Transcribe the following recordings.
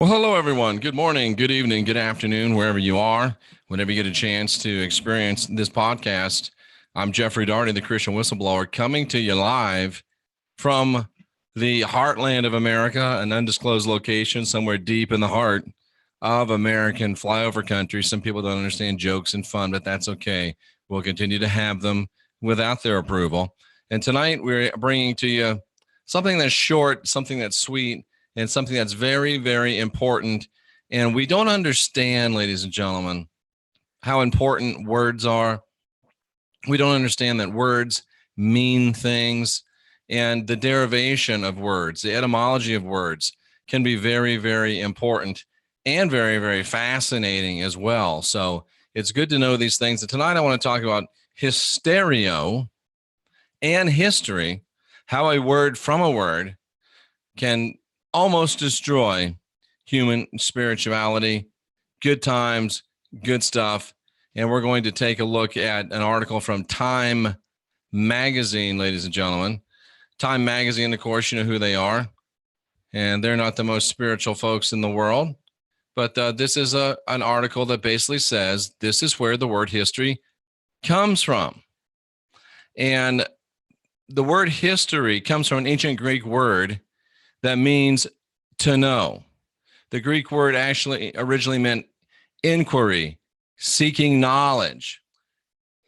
Well, hello, everyone. Good morning, good evening, good afternoon, wherever you are, whenever you get a chance to experience this podcast. I'm Jeffrey Daugherty, the Christian Whistleblower, coming to you live from the heartland of America, an undisclosed location somewhere deep in the heart of American flyover country. Some people don't understand jokes and fun, but that's okay. We'll continue to have them without their approval. And tonight we're bringing to you something that's short, something that's sweet, and something that's very, very important. And we don't understand, ladies and gentlemen, how important words are. We don't understand that words mean things, and the derivation of words, the etymology of words can be very, very important and very, very fascinating as well. So it's good to know these things. And tonight I want to talk about hysterio and history, how a word from a word can almost destroy human spirituality, good times, good stuff. And we're going to take a look at an article from Time Magazine, ladies and gentlemen. Time Magazine, of course, you know who they are. And they're not the most spiritual folks in the world. But this is an article that basically says this is where the word history comes from. And the word history comes from an ancient Greek word that means to know. The Greek word actually originally meant inquiry, seeking knowledge.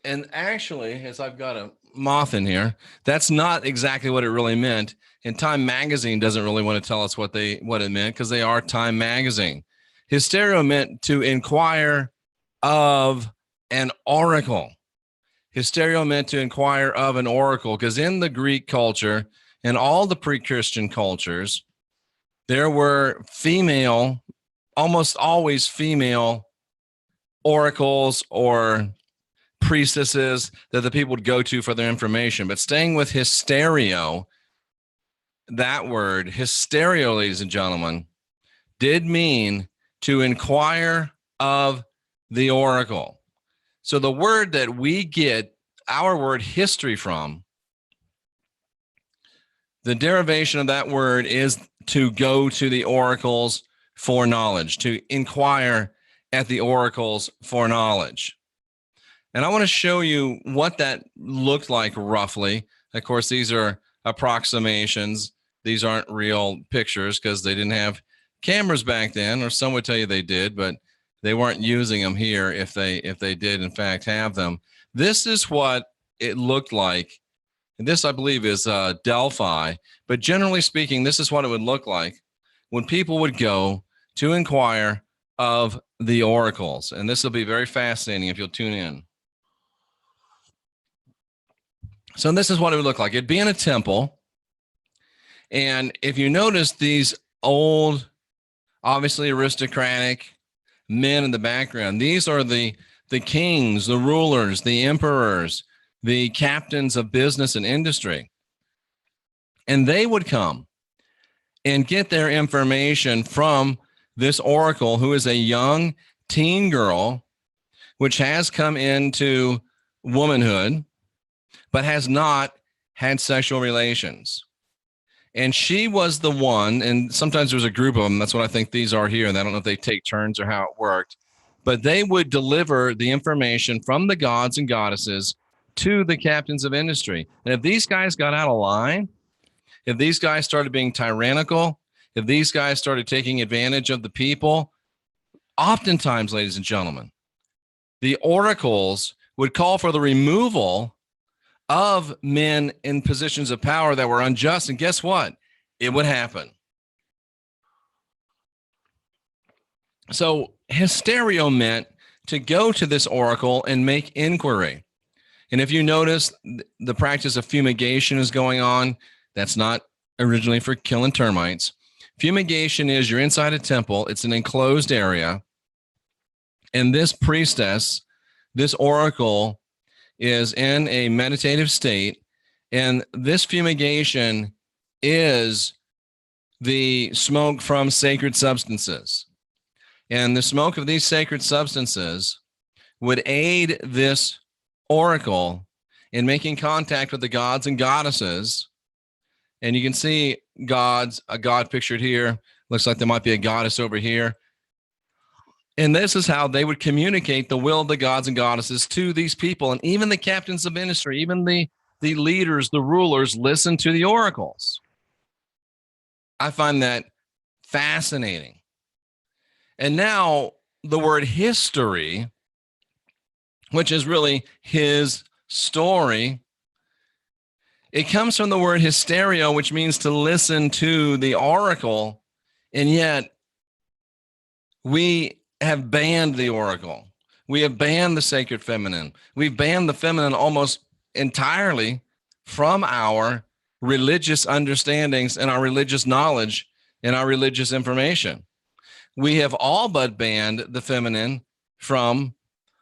And actually, as I've got a moth in here, that's not exactly what it really meant. And Time Magazine doesn't really want to tell us what it meant because they are Time Magazine. Histerio meant to inquire of an oracle. Hysterio meant to inquire of an oracle because in the Greek culture and all the pre-Christian cultures, there were female, almost always female oracles or priestesses that the people would go to for their information. But staying with hysterio, that word, hysterio, ladies and gentlemen, did mean to inquire of the oracle. So the word that we get our word history from, the derivation of that word is to go to the oracles for knowledge, to inquire at the oracles for knowledge. And I want to show you what that looked like roughly. Of course, these are approximations. These aren't real pictures because they didn't have cameras back then, or some would tell you they did, but they weren't using them here if they did, in fact, have them. This is what it looked like. And this, I believe, is Delphi. But generally speaking, this is what it would look like when people would go to inquire of the oracles. And this will be very fascinating if you'll tune in. So this is what it would look like. It'd be in a temple. And if you notice these old, obviously aristocratic men in the background, these are the kings, the rulers, the emperors, the captains of business and industry. And they would come and get their information from this oracle, who is a young teen girl, which has come into womanhood, but has not had sexual relations. And she was the one, and sometimes there's a group of them. That's what I think these are here. And I don't know if they take turns or how it worked, but they would deliver the information from the gods and goddesses to the captains of industry. And if these guys got out of line, if these guys started being tyrannical, if these guys started taking advantage of the people, oftentimes, ladies and gentlemen, the oracles would call for the removal of men in positions of power that were unjust. And guess what? It would happen. So hysterio meant to go to this oracle and make inquiry. And if you notice, the practice of fumigation is going on. That's not originally for killing termites. Fumigation is you're inside a temple. It's an enclosed area. And this priestess, this oracle, is in a meditative state. And this fumigation is the smoke from sacred substances. And the smoke of these sacred substances would aid this oracle in making contact with the gods and goddesses. And you can see gods, a god pictured here. Looks like there might be a goddess over here. And this is how they would communicate the will of the gods and goddesses to these people. And even the captains of industry, even the leaders, the rulers, listen to the oracles. I find that fascinating. And now the word history, which is really his story, it comes from the word hysterio, which means to listen to the oracle. And yet we have banned the oracle. We have banned the sacred feminine. We've banned the feminine almost entirely from our religious understandings and our religious knowledge and our religious information. We have all but banned the feminine from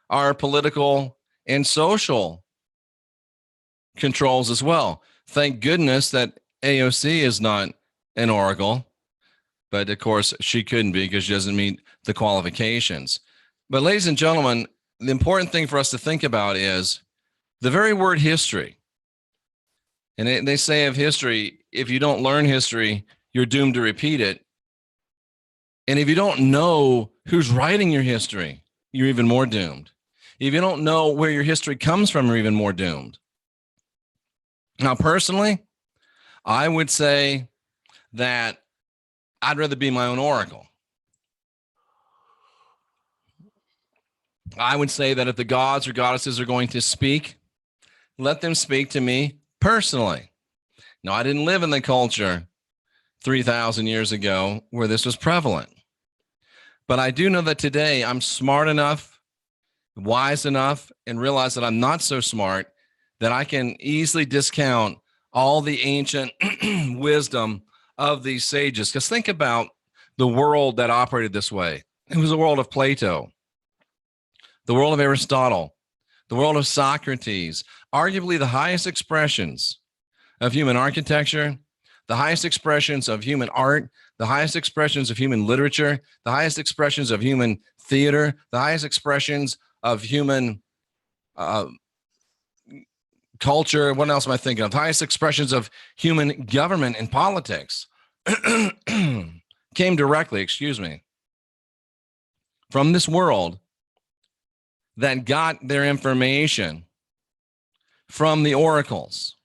our political and social controls as well. Thank goodness that AOC is not an oracle, but of course she couldn't be because she doesn't meet the qualifications. But ladies and gentlemen, the important thing for us to think about is the very word history. And they say of history, if you don't learn history, you're doomed to repeat it. And if you don't know who's writing your history, you're even more doomed. If you don't know where your history comes from, you're even more doomed. Now, personally, I would say that I'd rather be my own oracle. I would say that if the gods or goddesses are going to speak, let them speak to me personally. Now, I didn't live in the culture 3,000 years ago where this was prevalent. But I do know that today I'm smart enough, wise enough, and realize that I'm not so smart that I can easily discount all the ancient wisdom of these sages. Because think about the world that operated this way. It was the world of Plato, the world of Aristotle, the world of Socrates, arguably the highest expressions of human architecture, the highest expressions of human art, the highest expressions of human literature, the highest expressions of human theater, the highest expressions of human culture. What else am I thinking of? The highest expressions of human government and politics came directly, from this world that got their information from the oracles.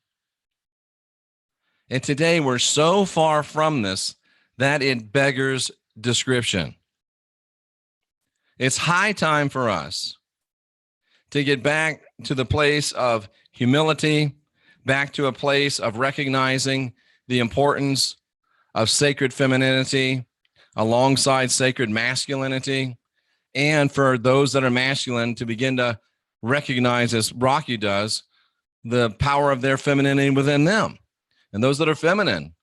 And today we're so far from this that it beggars description. It's high time for us to get back to the place of humility, back to a place of recognizing the importance of sacred femininity alongside sacred masculinity, and for those that are masculine to begin to recognize, as Rocky does, the power of their femininity within them. And those that are feminine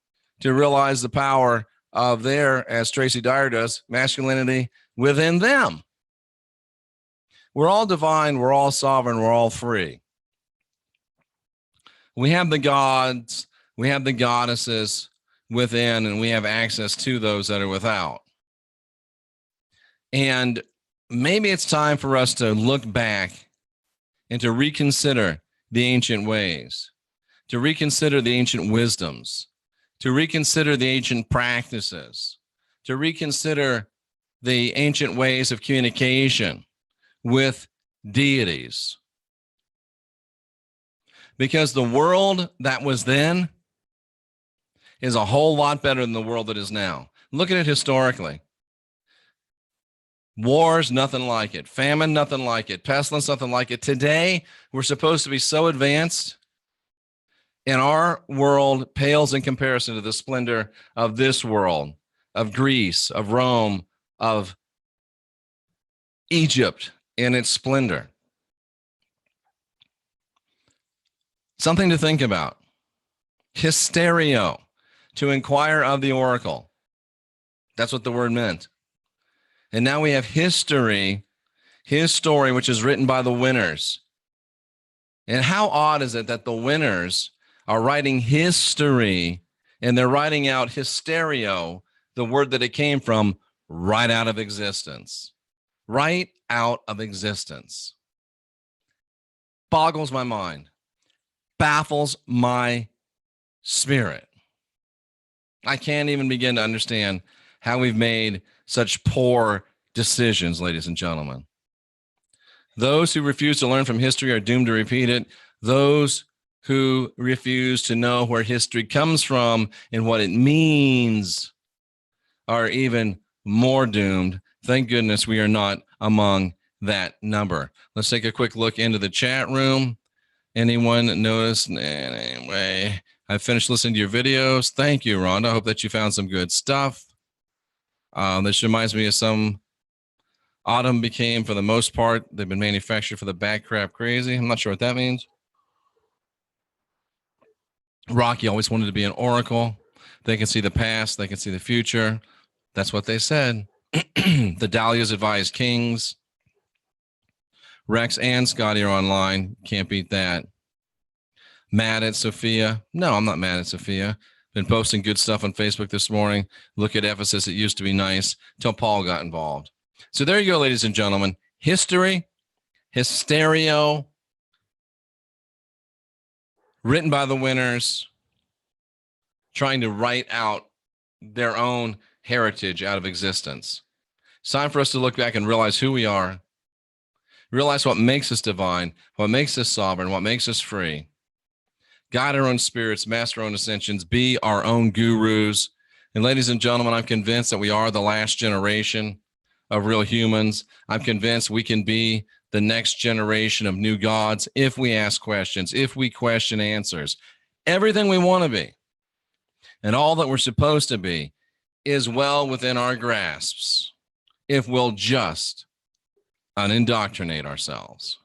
to realize the power of their, as Tracy Dyer does, masculinity within them. We're all divine, we're all sovereign, we're all free. We have the gods, we have the goddesses within, and we have access to those that are without. And maybe it's time for us to look back and to reconsider the ancient ways, to reconsider the ancient wisdoms, to reconsider the ancient practices, to reconsider the ancient ways of communication with deities. Because the world that was then is a whole lot better than the world that is now. Look at it historically. Wars, nothing like it. Famine, nothing like it. Pestilence, nothing like it. Today, we're supposed to be so advanced, and our world pales in comparison to the splendor of this world, of Greece, of Rome, of Egypt in its splendor. Something to think about. Hysterio, to inquire of the oracle. That's what the word meant. And now we have history, his story, which is written by the winners. And how odd is it that the winners are writing history and they're writing out hysterio, the word that it came from, right out of existence. Right out of existence. Boggles my mind. Baffles my spirit. I can't even begin to understand how we've made such poor decisions, ladies and gentlemen. Those who refuse to learn from history are doomed to repeat it. Those who refuse to know where history comes from and what it means are even more doomed. Thank goodness we are not among that number. Let's take a quick look into the chat room. Anyone notice? Anyway, I finished listening to your videos. Thank you, Rhonda. I hope that you found some good stuff. This reminds me of some autumn became, for the most part, they've been manufactured for the bad crap crazy. I'm not sure what that means. Rocky always wanted to be an oracle. They can see the past. They can see the future. That's what they said. The Dahlias advised kings. Rex and Scotty are online. Can't beat that. Mad at Sophia? No, I'm not mad at Sophia. Been posting good stuff on Facebook this morning. Look at Ephesus. It used to be nice till Paul got involved. So there you go, ladies and gentlemen. History, Histerio, written by the winners, trying to write out their own heritage out of existence. It's time for us to look back and realize who we are, realize what makes us divine, what makes us sovereign, what makes us free. Guide our own spirits, master our own ascensions, be our own gurus. And ladies and gentlemen, I'm convinced that we are the last generation of real humans. I'm convinced we can be the next generation of new gods if we ask questions, if we question answers. Everything we want to be and all that we're supposed to be is well within our grasps if we'll just unindoctrinate ourselves.